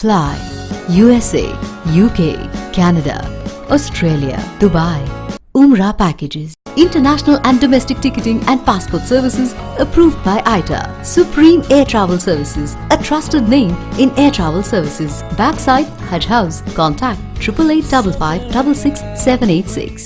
Fly USA, UK, Canada, Australia, Dubai. Umrah packages. International and domestic ticketing and passport services approved by ITA. Supreme Air Travel Services, a trusted name in air travel services. Backside Hajj House. Contact 8885 566 786.